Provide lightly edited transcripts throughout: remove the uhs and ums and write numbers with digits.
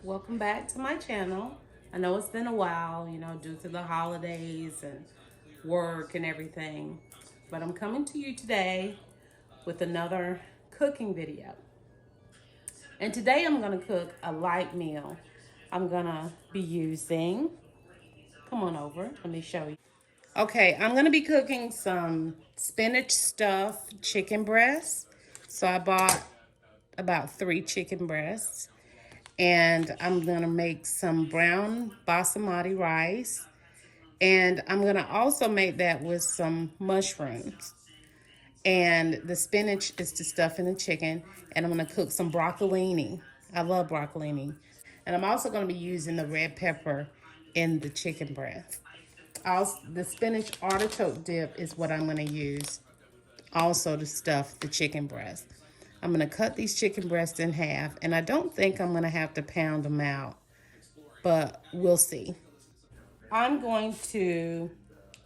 Welcome back to my channel. I know it's been a while, due to the holidays and work and everything, but I'm coming to you today with another cooking video. And today I'm gonna cook a light meal. I'm gonna be using, come on over, let me show you. Okay, I'm gonna be cooking some spinach stuffed chicken breasts. So I bought about 3 chicken breasts. And I'm gonna make some brown basmati rice. And I'm gonna also make that with some mushrooms. And the spinach is to stuff in the chicken. And I'm gonna cook some broccolini. I love broccolini. And I'm also gonna be using the red pepper in the chicken breast. Also, the spinach artichoke dip is what I'm gonna use also to stuff the chicken breast. I'm gonna cut these chicken breasts in half, and I don't think I'm gonna have to pound them out, but we'll see. I'm going to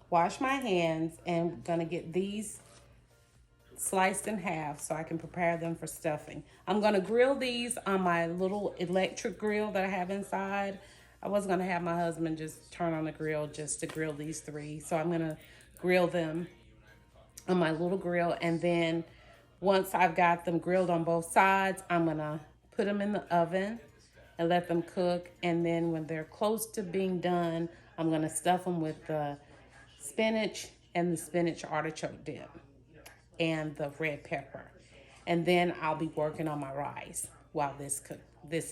wash my hands and gonna get these sliced in half so I can prepare them for stuffing. I'm gonna grill these on my little electric grill that I have inside. I was gonna have my husband just turn on the grill just to grill these 3. So I'm gonna grill them on my little grill, and then once I've got them grilled on both sides, I'm gonna put them in the oven and let them cook. And then when they're close to being done, I'm gonna stuff them with the spinach and the spinach artichoke dip and the red pepper. And then I'll be working on my rice while this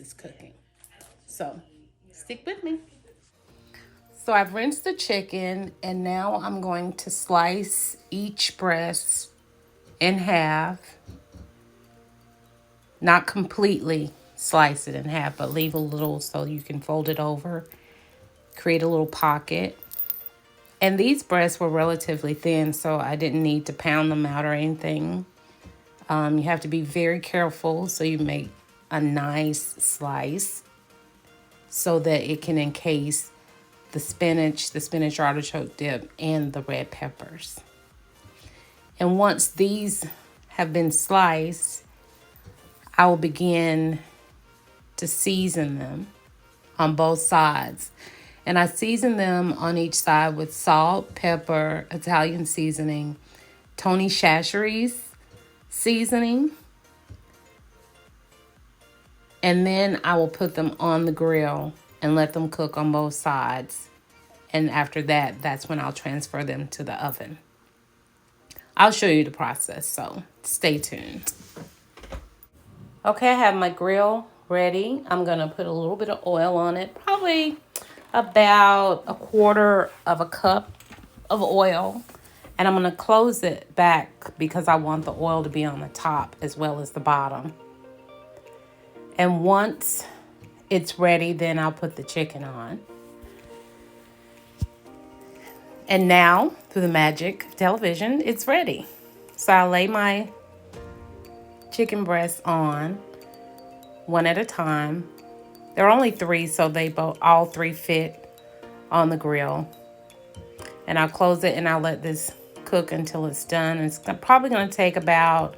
is cooking. So stick with me. So I've rinsed the chicken, and now I'm going to slice each breast in half. Not completely slice it in half, but leave a little so you can fold it over, create a little pocket. And these breasts were relatively thin, so I didn't need to pound them out or anything. You have to be very careful so you make a nice slice so that it can encase the spinach artichoke dip, and the red peppers. And once these have been sliced, I will begin to season them on both sides. And I season them on each side with salt, pepper, Italian seasoning, Tony Chachere's seasoning. And then I will put them on the grill and let them cook on both sides. And after that, that's when I'll transfer them to the oven. I'll show you the process, so stay tuned. Okay, I have my grill ready. I'm gonna put a little bit of oil on it, probably about 1/4 of a cup of oil. And I'm gonna close it back because I want the oil to be on the top as well as the bottom. And once it's ready, then I'll put the chicken on. And now, through the magic of television, it's ready. So I'll lay my chicken breasts on one at a time. There are only 3, so all 3 fit on the grill. And I'll close it and I'll let this cook until it's done. It's probably gonna take about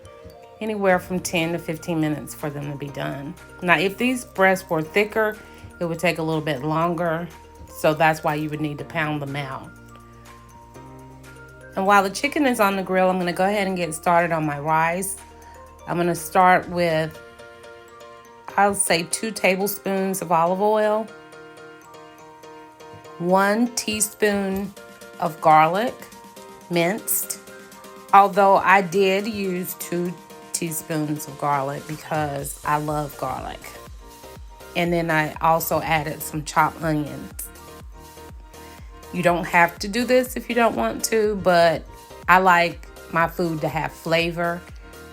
anywhere from 10 to 15 minutes for them to be done. Now, if these breasts were thicker, it would take a little bit longer. So that's why you would need to pound them out. And while the chicken is on the grill, I'm gonna go ahead and get started on my rice. I'm gonna start with, I'll say 2 tablespoons of olive oil, 1 teaspoon of garlic, minced. Although I did use 2 teaspoons of garlic because I love garlic. And then I also added some chopped onions. You don't have to do this if you don't want to, but I like my food to have flavor,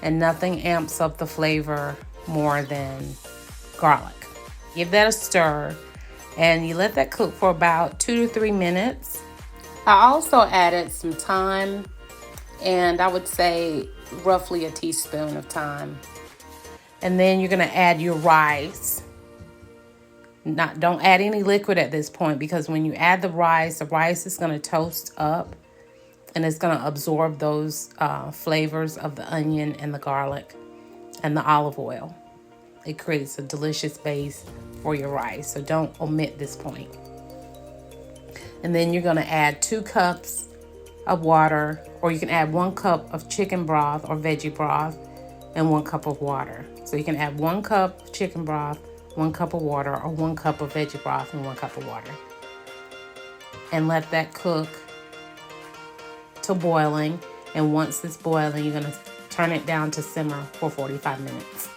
and nothing amps up the flavor more than garlic. Give that a stir, and you let that cook for about 2 to 3 minutes. I also added some thyme, and I would say roughly a teaspoon of thyme. And then you're gonna add your rice. Don't add any liquid at this point, because when you add the rice is gonna toast up and it's gonna absorb those flavors of the onion and the garlic and the olive oil. it creates a delicious base for your rice. So don't omit this point. And then you're going to add 2 cups of water, or you can add 1 cup of chicken broth or veggie broth and 1 cup of water. So you can add 1 cup of chicken broth, 1 cup of water, or 1 cup of veggie broth and 1 cup of water. And let that cook to boiling. And once it's boiling, you're going to turn it down to simmer for 45 minutes.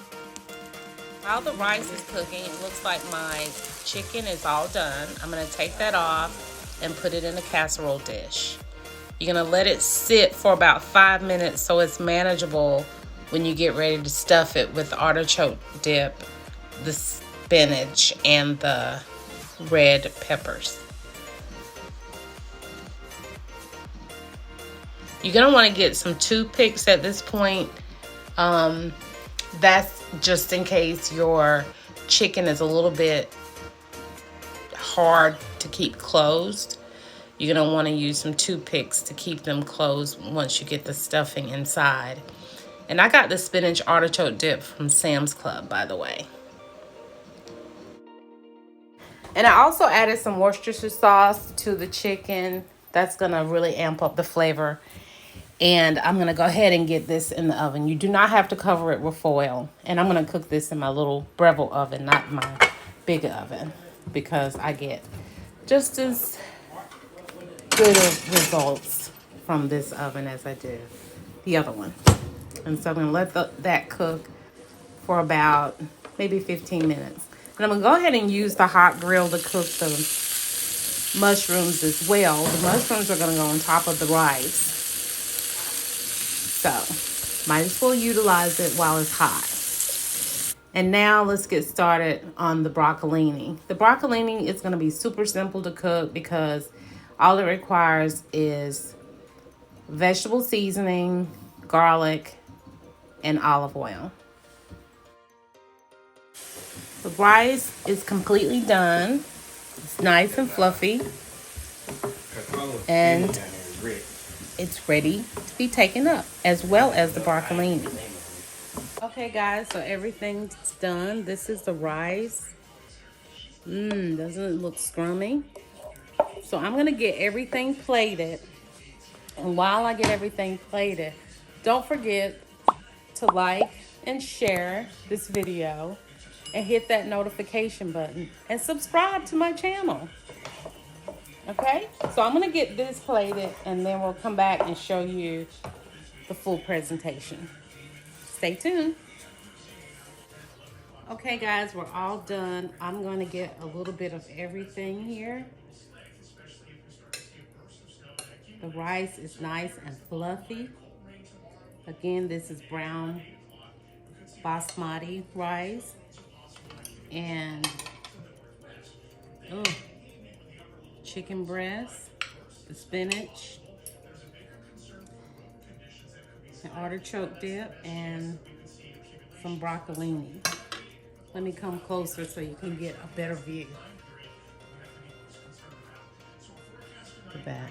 While the rice is cooking, it looks like my chicken is all done. I'm going to take that off and put it in a casserole dish. You're going to let it sit for about 5 minutes so it's manageable when you get ready to stuff it with the artichoke dip, the spinach, and the red peppers. You're going to want to get some toothpicks at this point. That's just in case your chicken is a little bit hard to keep closed. You're going to want to use some toothpicks to keep them closed once you get the stuffing inside. And I got the spinach artichoke dip from Sam's Club, by the way. And I also added some Worcestershire sauce to the chicken. That's going to really amp up the flavor. And I'm going to go ahead and get this in the oven. You do not have to cover it with foil. And I'm going to cook this in my little Breville oven, not my big oven, because I get just as good of results from this oven as I do the other one. And so I'm going to let that cook for about maybe 15 minutes. And I'm going to go ahead and use the hot grill to cook the mushrooms as well. The mushrooms are going to go on top of the rice. So, might as well utilize it while it's hot. And now let's get started on the broccolini. The broccolini is going to be super simple to cook because all it requires is vegetable seasoning, garlic, and olive oil. The rice is completely done. It's nice and fluffy. And it's ready to be taken up, as well as the broccolini. Okay guys, so everything's done. This is the rice. Doesn't it look scrummy? So I'm gonna get everything plated. And while I get everything plated, don't forget to like and share this video and hit that notification button and subscribe to my channel. Okay, so I'm gonna get this plated and then we'll come back and show you the full presentation. Stay tuned. Okay guys, we're all done. I'm gonna get a little bit of everything here. The rice is nice and fluffy. Again, this is brown Basmati rice. And chicken breast, the spinach, an artichoke dip, and some broccolini. Let me come closer so you can get a better view. Look at that.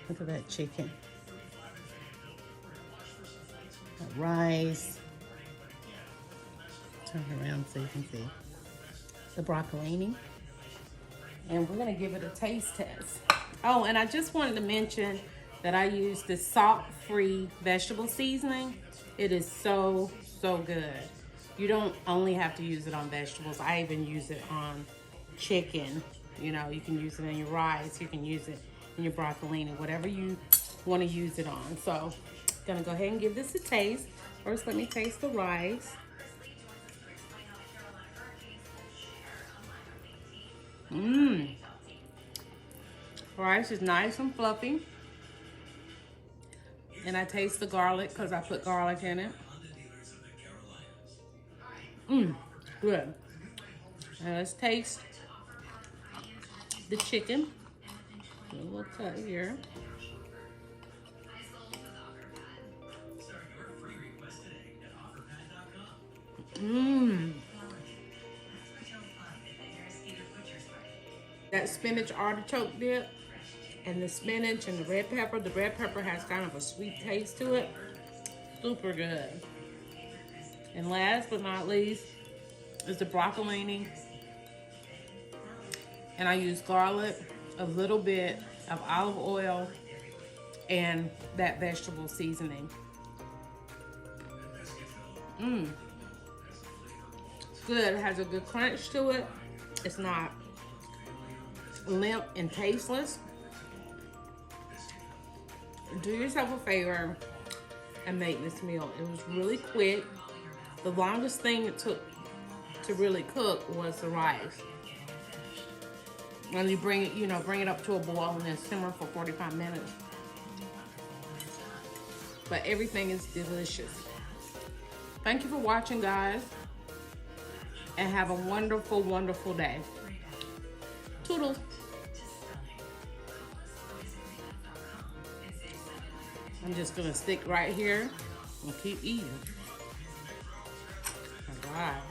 Look at that chicken. That rice. Turn it around so you can see the broccolini. And we're gonna give it a taste test. Oh, and I just wanted to mention that I use this salt-free vegetable seasoning. It is so, so good. You don't only have to use it on vegetables. I even use it on chicken. You know, you can use it in your rice. You can use it in your broccolini, whatever you want to use it on. So, gonna go ahead and give this a taste. First, let me taste the rice. Rice is nice and fluffy. And I taste the garlic because I put garlic in it. Good. Now let's taste the chicken. A little cut here. That spinach artichoke dip and the spinach and the red pepper. The red pepper has kind of a sweet taste to it. Super good. And last but not least is the broccolini. And I use garlic, a little bit of olive oil, and that vegetable seasoning. Good. It has a good crunch to it. It's not limp and tasteless. Do yourself a favor and make this meal. It was really quick. The longest thing it took to really cook was the rice. And you bring it, bring it up to a boil and then simmer for 45 minutes. But everything is delicious. Thank you for watching, guys. And have a wonderful, wonderful day. Toodles. I'm just gonna stick right here and keep eating. All right.